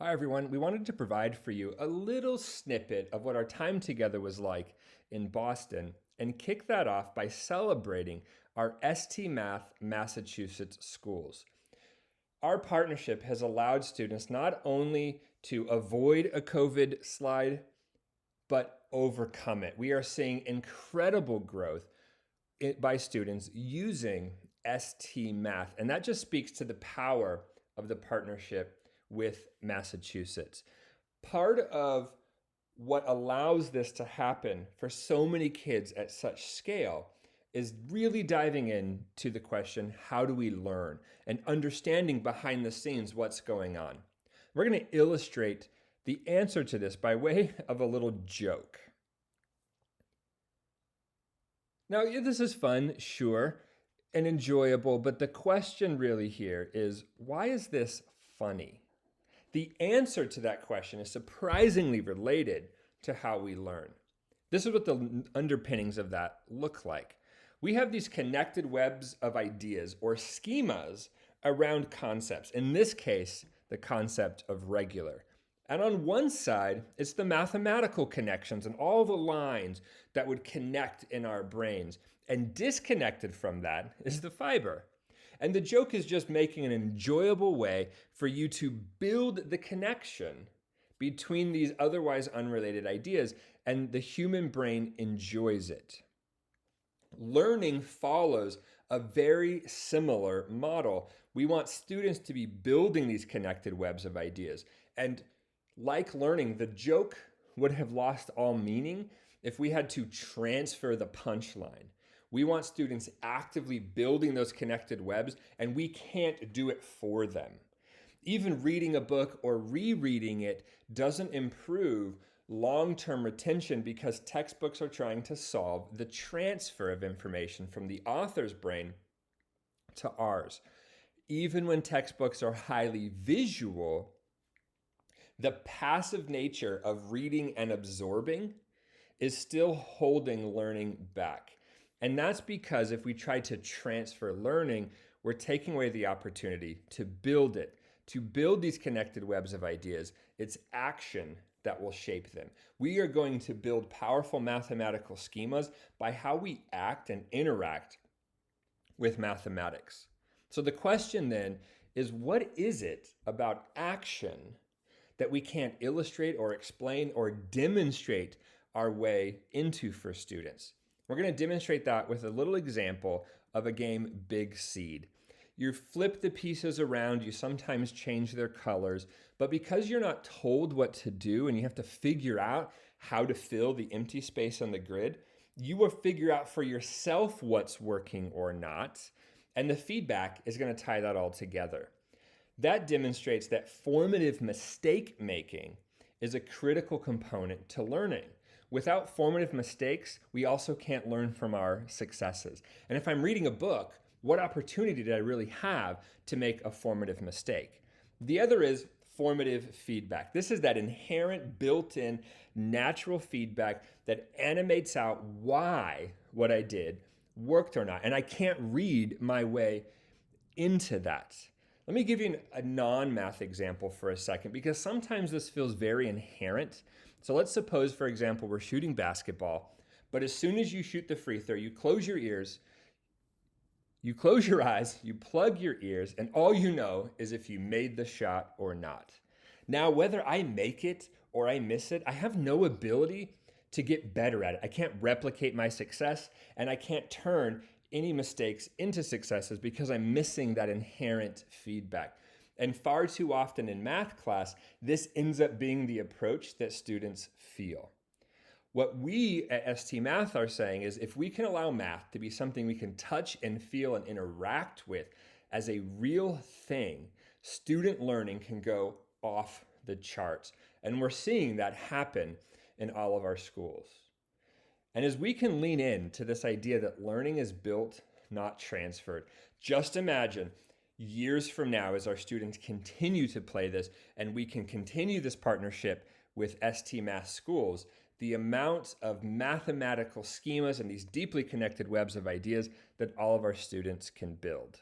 Hi, everyone. We wanted to provide for you a little snippet of what our time together was like in Boston and kick that off by celebrating our ST Math Massachusetts schools. Our partnership has allowed students not only to avoid a COVID slide, but overcome it. We are seeing incredible growth by students using ST Math. And that just speaks to the power of the partnership with Massachusetts. Part of what allows this to happen for so many kids at such scale is really diving into the question, how do we learn? And understanding behind the scenes what's going on. We're going to illustrate the answer to this by way of a little joke. Now, yeah, this is fun, sure, and enjoyable, but the question really here is, why is this funny? The answer to that question is surprisingly related to how we learn. This is what the underpinnings of that look like. We have these connected webs of ideas or schemas around concepts. In this case, the concept of regular. And on one side, it's the mathematical connections and all the lines that would connect in our brains. And disconnected from that is the fiber. And the joke is just making an enjoyable way for you to build the connection between these otherwise unrelated ideas, and the human brain enjoys it. Learning follows a very similar model. We want students to be building these connected webs of ideas. And like learning, the joke would have lost all meaning if we had to transfer the punchline. We want students actively building those connected webs, and we can't do it for them. Even reading a book or rereading it doesn't improve long-term retention because textbooks are trying to solve the transfer of information from the author's brain to ours. Even when textbooks are highly visual, the passive nature of reading and absorbing is still holding learning back. And that's because if we try to transfer learning, we're taking away the opportunity to build it, to build these connected webs of ideas. It's action that will shape them. We are going to build powerful mathematical schemas by how we act and interact with mathematics. So the question then is, what is it about action that we can't illustrate or explain or demonstrate our way into for students? We're going to demonstrate that with a little example of a game, Big Seed. You flip the pieces around, you sometimes change their colors, but because you're not told what to do and you have to figure out how to fill the empty space on the grid, you will figure out for yourself what's working or not, and the feedback is going to tie that all together. That demonstrates that formative mistake making is a critical component to learning. Without formative mistakes, we also can't learn from our successes. And if I'm reading a book, what opportunity did I really have to make a formative mistake? The other is formative feedback. This is that inherent, built-in, natural feedback that animates out why what I did worked or not. And I can't read my way into that. Let me give you a non-math example for a second, because sometimes this feels very inherent. So let's suppose, for example, we're shooting basketball, but as soon as you shoot the free throw, you close your ears, you close your eyes, you plug your ears, and all you know is if you made the shot or not. Now, whether I make it or I miss it, I have no ability to get better at it. I can't replicate my success, and I can't turn any mistakes into successes because I'm missing that inherent feedback. And far too often in math class, this ends up being the approach that students feel. What we at ST Math are saying is, if we can allow math to be something we can touch and feel and interact with as a real thing, student learning can go off the charts. And we're seeing that happen in all of our schools. And as we can lean in to this idea that learning is built, not transferred, just imagine years from now as our students continue to play this and we can continue this partnership with ST Math schools, the amount of mathematical schemas and these deeply connected webs of ideas that all of our students can build.